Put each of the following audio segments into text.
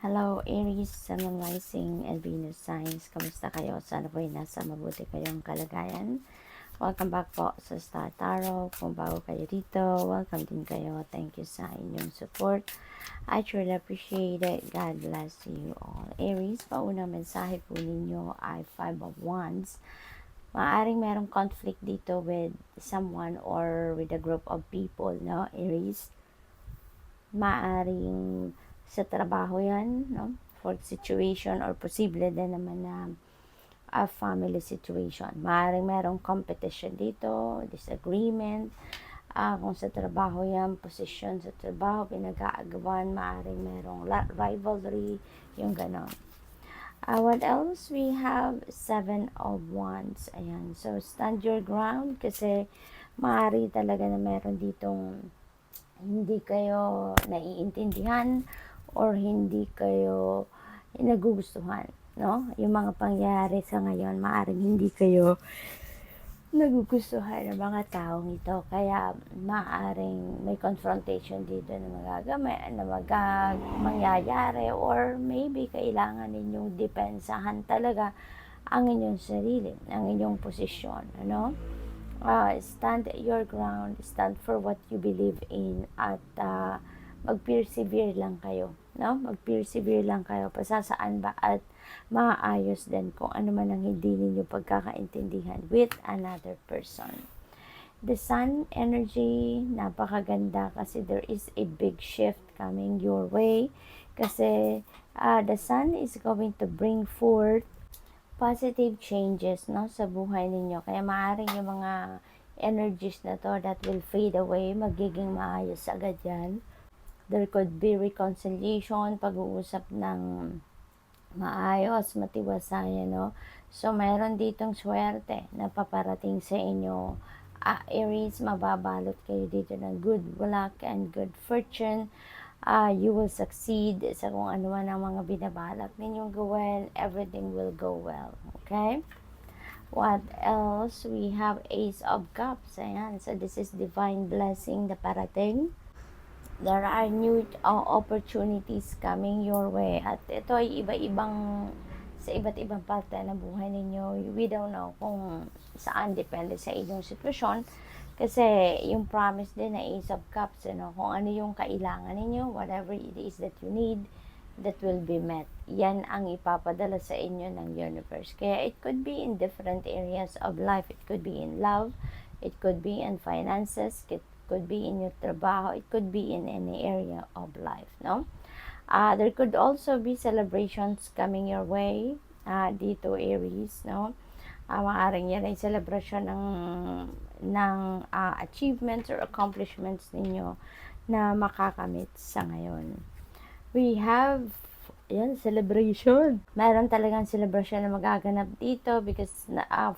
Hello, Aries, Sun, Moon, Rising, and Venus signs. Kamusta kayo? Sana po'y nasa mabuti kayong kalagayan. Welcome back po sa Star Tarot. Kung bago kayo dito, welcome din kayo. Thank you sa inyong support. I truly appreciate it. God bless you all. Aries, paunang mensahe po ninyo ay 5 of Wands. Maaring merong conflict dito with someone or with a group of people, no? Aries, maaring sa trabaho yan, no? For situation or posible din naman na a family situation. Maaaring merong competition dito, disagreement, kung sa trabaho yan, position sa trabaho, pinag-aagawan, maaaring merong rivalry, yung ganon. What else? We have 7 of Wands. Ayan. So, stand your ground kasi maaari talaga na meron ditong hindi kayo naiintindihan or hindi kayo nagugustuhan, no? Yung mga pangyayari sa ngayon, maaaring hindi kayo nagugustuhan ng mga taong ito. Kaya maaaring may confrontation dito na mangyayari or maybe kailangan ninyong depensahan talaga ang inyong sarili, ang inyong posisyon, ano? Stand your ground, stand for what you believe in, at mag-persevere lang kayo, no? Mag-persevere lang kayo, pasasaan ba at maayos din kung ano man ang hindi ninyo pagkakaintindihan with another person. The sun energy, napakaganda kasi there is a big shift coming your way kasi the sun is going to bring forth positive changes, no, sa buhay ninyo. Kaya maaaring yung mga energies na to that will fade away, magiging maayos agad yan. There could be reconciliation, pag-uusap ng maayos, matiwasayan, no. So meron ditong swerte na paparating sa inyo. Aries, mababalot kayo dito ng good luck and good fortune. You will succeed sa kung ano man ang mga binabalak ninyong gawin. Everything will go well. Okay? What else? We have Ace of Cups. Ayan. So, this is divine blessing na parating. There are new opportunities coming your way. At ito ay sa iba't ibang parte ng buhay ninyo. We don't know kung saan, depende sa inyong sitwasyon. Kasi yung promise din na Ace of Cups, kung ano yung kailangan ninyo, whatever it is that you need, that will be met. Yan ang ipapadala sa inyo ng universe. Kaya it could be in different areas of life. It could be in love, it could be in finances, it could be in your trabaho, it could be in any area of life, no? There could also be celebrations coming your way, dito Aries, no? Maaaring yan ay celebration ng achievements or accomplishments ninyo na makakamit sa ngayon. We have celebration. Meron talagang celebration na magaganap dito because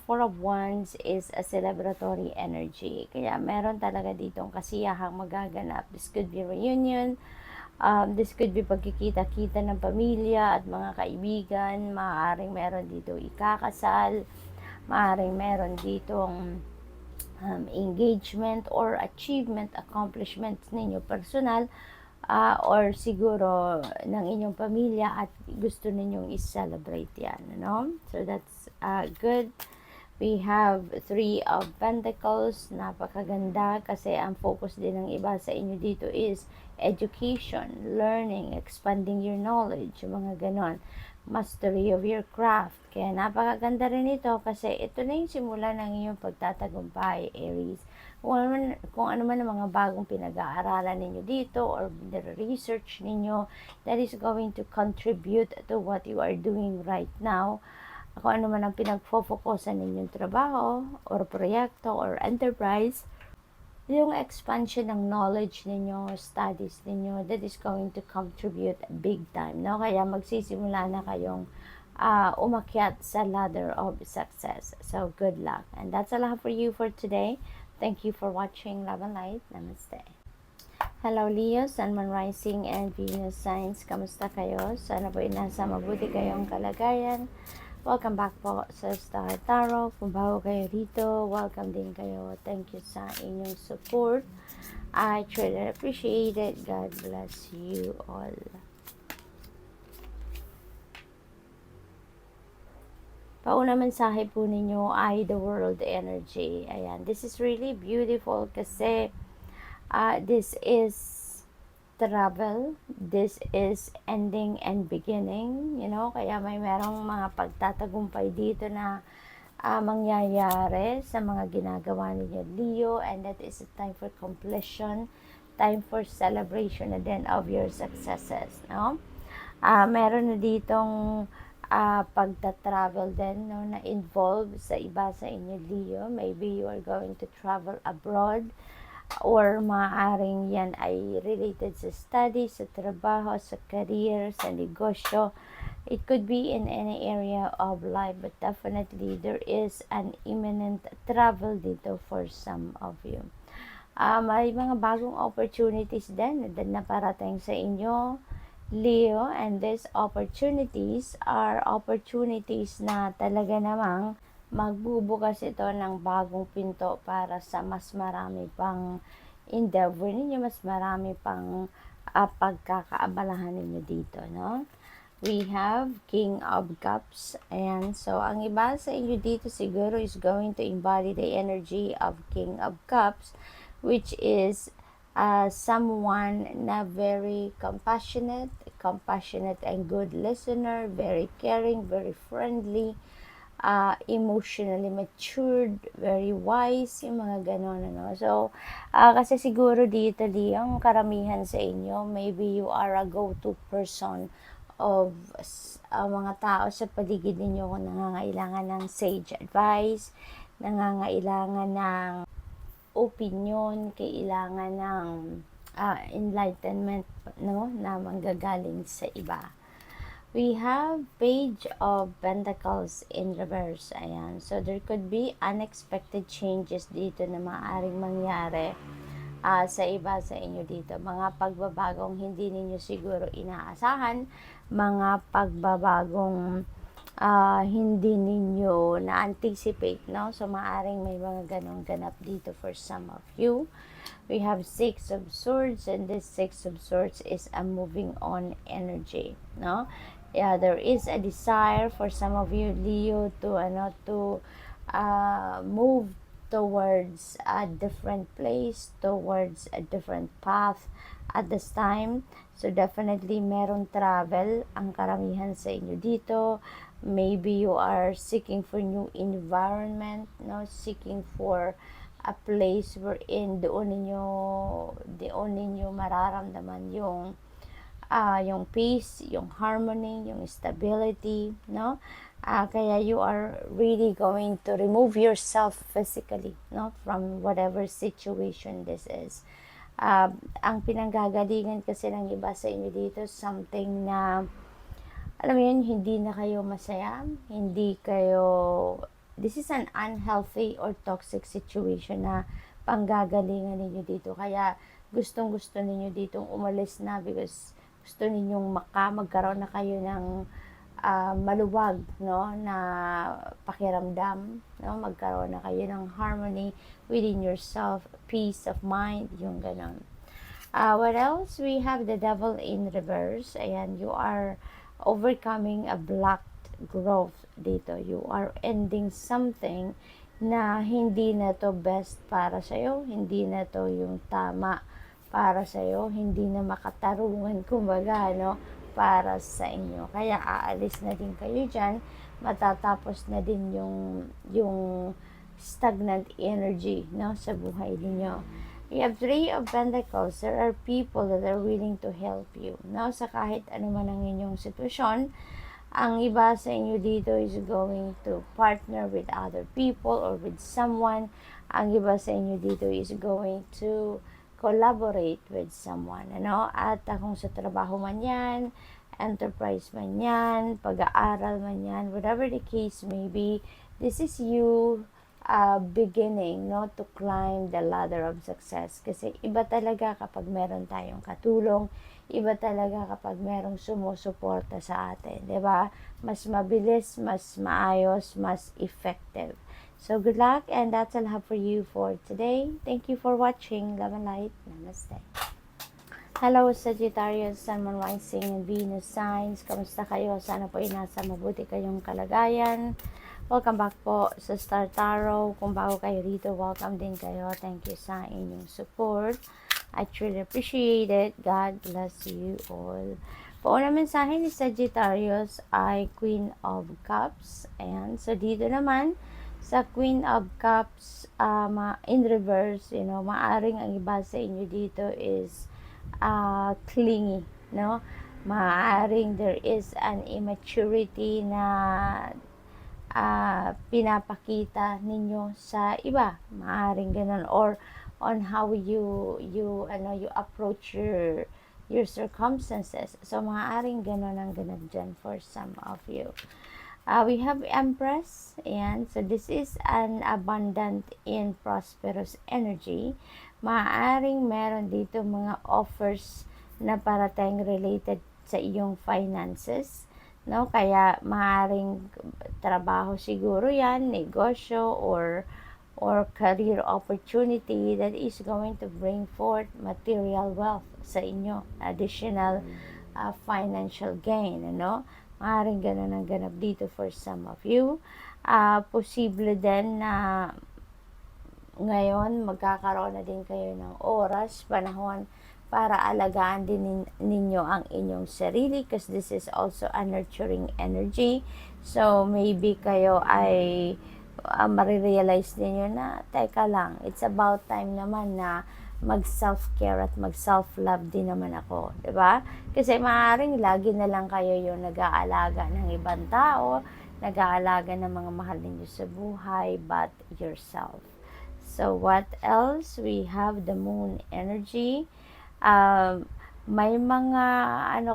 Four of Wands is a celebratory energy. Kaya meron talaga ditong kasiyahang magaganap. This could be reunion. This could be pagkikita-kita ng pamilya at mga kaibigan. Maaaring meron dito ikakasal. Maaaring meron ditong engagement or achievement, accomplishments ninyo personal, or siguro ng inyong pamilya at gusto ninyong i-celebrate yan, no? So that's good. We have 3 of Pentacles, napakaganda kasi ang focus din ng iba sa inyo dito is education, learning, expanding your knowledge, mga ganon, mastery of your craft. Kaya napakaganda rin ito kasi ito na yung simula ng iyong pagtatagumpay, Aries. Kung ano man ang mga bagong pinag-aaralan ninyo dito or research ninyo that is going to contribute to what you are doing right now. Kung ano man ang pinagfo-focusan ninyong trabaho or proyekto or enterprise, yung expansion ng knowledge ninyo, studies ninyo, that is going to contribute big time, no? Kaya magsisimula na kayong umakyat sa ladder of success. So, good luck. And that's all I have for you for today. Thank you for watching Love and Light. Namaste. Hello Leo, Sun, Moon, Rising, and Venus signs. Kamusta kayo? Sana po nasa mabuti kayong kalagayan. Welcome back po sa Star Tarot. Kung bago kayo rito, welcome din kayo. Thank you sa inyong support. I truly appreciate it. God bless you all. Pauna mensahe po ninyo ay the world energy. Ayan, this is really beautiful kasi this is travel, this is ending and beginning, you know, kaya merong mga pagtatagumpay dito na mangyayari sa mga ginagawa ninyo, Leo, and that is a time for completion, time for celebration na din of your successes, no? Meron na ditong pagta-travel din, no, na involved sa iba sa inyo, Leo. Maybe you are going to travel abroad, or maaaring yan ay related sa studies, sa trabaho, sa career, sa negosyo. It could be in any area of life, but definitely there is an imminent travel dito for some of you. May mga bagong opportunities din na parating sa inyo, Leo, and these opportunities are opportunities na talaga namang magbubukas ito ng bagong pinto para sa mas marami pang endeavor ninyo, mas marami pang pagkakaabalahan ninyo dito, no? We have King of Cups, and so ang iba sa inyo dito siguro is going to embody the energy of King of Cups, which is someone na very compassionate and good listener, very caring, very friendly, emotionally matured, very wise, yung mga ganon, ano. So, kasi siguro dito, ang karamihan sa inyo, maybe you are a go-to person of mga tao sa paligid ninyo kung nangangailangan ng sage advice, nangangailangan ng opinion, kailangan ng enlightenment, no, na manggagaling sa iba. We have Page of Pentacles in reverse. Ayan. So, there could be unexpected changes dito na maaaring mangyari sa iba sa inyo dito. Mga pagbabagong hindi ninyo siguro inaasahan. Mga pagbabagong hindi ninyo na-anticipate, no? So, maaaring may mga ganong ganap dito for some of you. We have Six of Swords, and this Six of Swords is a moving on energy, no? Yeah, there is a desire for some of you, Leo, to move towards a different place, towards a different path at this time. So definitely meron travel ang karamihan sa inyo dito. Maybe you are seeking for new environment, no, seeking for a place wherein doon ninyo mararamdaman yung peace, yung harmony, yung stability, no? Kaya you are really going to remove yourself physically, no, from whatever situation this is. Ang pinanggagalingan kasi ng iba sa inyo dito, something na, alam mo yun, hindi na kayo masaya, this is an unhealthy or toxic situation na panggagalingan ninyo dito. Kaya gustong-gusto ninyo ditong umalis na because gusto ninyong magkaroon na kayo ng maluwag, no, na pakiramdam, no, magkaroon na kayo ng harmony within yourself, peace of mind, yung ganon. What else? We have the Devil in reverse. Ayan, you are overcoming a blocked growth dito. You are ending something na hindi na to best para sa'yo, hindi na to yung tama para sa'yo, hindi na makatarungan, kumbaga, no, para sa inyo. Kaya aalis na din kayo dyan, matatapos na din yung stagnant energy, no, sa buhay niyo. You have Three of Pentacles. There are people that are willing to help you, no, sa kahit ano man ang inyong sitwasyon. Ang iba sa inyo dito is going to partner with other people or with someone. Ang iba sa inyo dito is going to collaborate with someone, ano? At kung sa trabaho man yan, enterprise man yan, pag-aaral man yan, whatever the case may be, this is you beginning, no, to climb the ladder of success. Kasi iba talaga kapag meron tayong katulong, iba talaga kapag merong sumusuporta sa atin, 'di ba? Mas mabilis, mas maayos, mas effective. So good luck, and that's all I have for you for today. Thank you for watching. Love and light. Namaste. Hello, Sagittarius, Sun, Moon, Rising, and Venus signs. Kamusta kayo? Sana po nasa mabuti kayong kalagayan. Welcome back po sa Star Tarot. Kung bago kayo rito, welcome din kayo. Thank you sa inyong support. I truly appreciate it. God bless you all. Pauna mensahe ni Sagittarius ay Queen of Cups. Ayan. So, dito naman, sa Queen of Cups, in reverse, maaring ang iba sa inyo dito is clingy, no? Maaring there is an immaturity na pinapakita ninyo sa iba, maaring ganun, or on how you approach your circumstances. So maaring ganun ang ganun dyan for some of you. We have Empress, and so this is an abundant and prosperous energy. Maaring meron dito mga offers na parating related sa iyong finances, no? Kaya maaring trabaho siguro yan, negosyo, or career opportunity that is going to bring forth material wealth sa inyo, additional financial gain, maaring ganun ang ganap dito for some of you. Posible din na ngayon magkakaroon na din kayo ng oras, panahon para alagaan din ninyo ang inyong sarili, because this is also a nurturing energy. So maybe kayo ay marirealize ninyo na, teka lang, it's about time naman na mag-self-care at mag-self-love din naman ako, diba? Kasi maaaring lagi na lang kayo yung nag-aalaga ng ibang tao, nag-aalaga ng mga mahal ninyo sa buhay, but yourself. So what else? We have the moon energy. May mga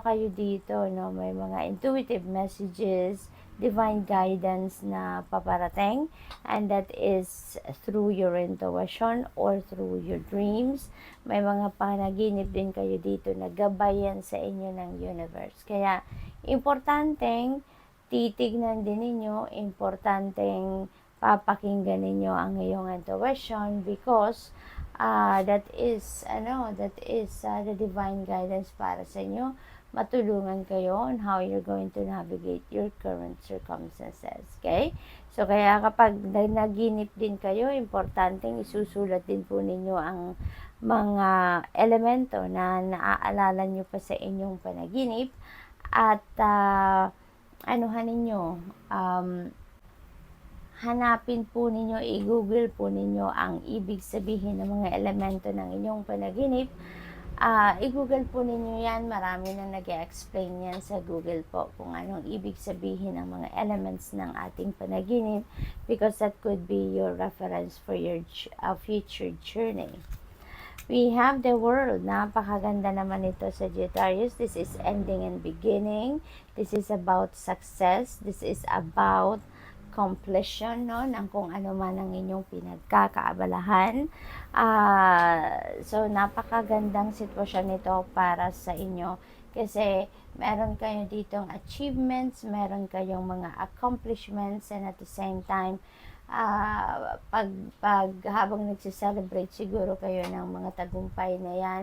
kayo dito, no? May mga intuitive messages, divine guidance na paparating, and that is through your intuition or through your dreams. May mga panaginip din kayo dito na gabayan sa inyo ng universe. Kaya importanteng titignan din ninyo, importanteng papakinggan ninyo ang iyong intuition, because that is the divine guidance para sa inyo. Matulungan kayo on how you're going to navigate your current circumstances. Okay? So, kaya kapag naginip din kayo, importanteng isusulat din po ninyo ang mga elemento na naaalala nyo pa sa inyong panaginip, at hanapin po ninyo, i-google po ninyo ang ibig sabihin ng mga elemento ng inyong panaginip. I-google po ninyo yan, marami na nag-explain yan sa Google po kung anong ibig sabihin ng mga elements ng ating panaginip, because that could be your reference for your future journey. We have the World. Napakaganda naman ito, Sagittarius. This is ending and beginning. This is about success. This is about completion, no, ng kung ano man ang inyong pinagkakaabalahan. So napakagandang sitwasyon nito para sa inyo, kasi meron kayo ditong achievements, meron kayong mga accomplishments, and at the same time pag habang nagse-celebrate siguro kayo ng mga tagumpay na yan,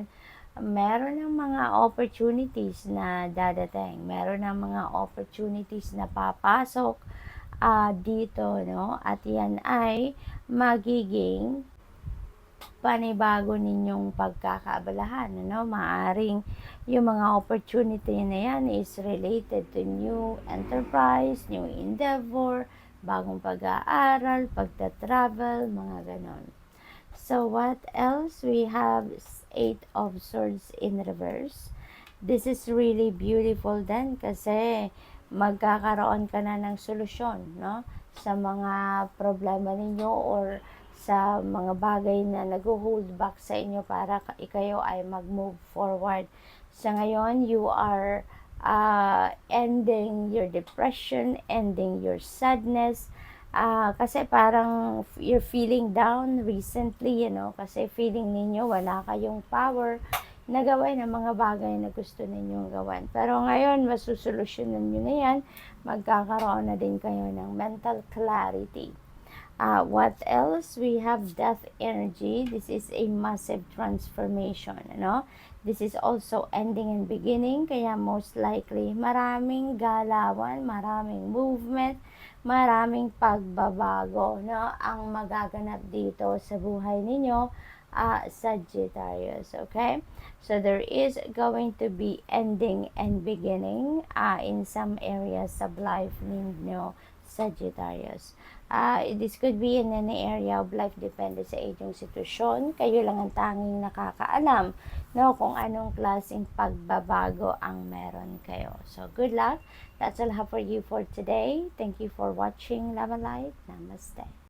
meron ng mga opportunities na dadating, meron ng mga opportunities na papasok dito, no? At yan ay magiging panibago ninyong pagkakaabalahan, Maaring yung mga opportunity na yan is related to new enterprise, new endeavor, bagong pag-aaral, pagta-travel, mga ganon. So what else? We have 8 of Swords in reverse. This is really beautiful din, kasi magkakaroon ka na ng solusyon, no, sa mga problema ninyo or sa mga bagay na nag-hold back sa inyo para kayo ay mag-move forward. Sa ngayon, you are ending your depression, ending your sadness, kasi parang you're feeling down recently, kasi feeling ninyo wala kayong power na gawin ang mga bagay na gusto ninyong gawin. Pero ngayon, masusolusyonan nyo na yan, magkakaroon na din kayo ng mental clarity. What else? We have Death energy. This is a massive transformation, This is also ending and beginning, kaya most likely maraming galawan, maraming movement, maraming pagbabago, no, ang magaganap dito sa buhay ninyo, Sagittarius, okay? So there is going to be ending and beginning in some areas of life ninyo, Sagittarius. This could be in any area of life, depende sa inyong sitwasyon. Kayo lang ang tanging nakakaalam, no, kung anong klaseng pagbabago ang meron kayo. So good luck. That's all I have for you for today. Thank you for watching. Love and light. Namaste.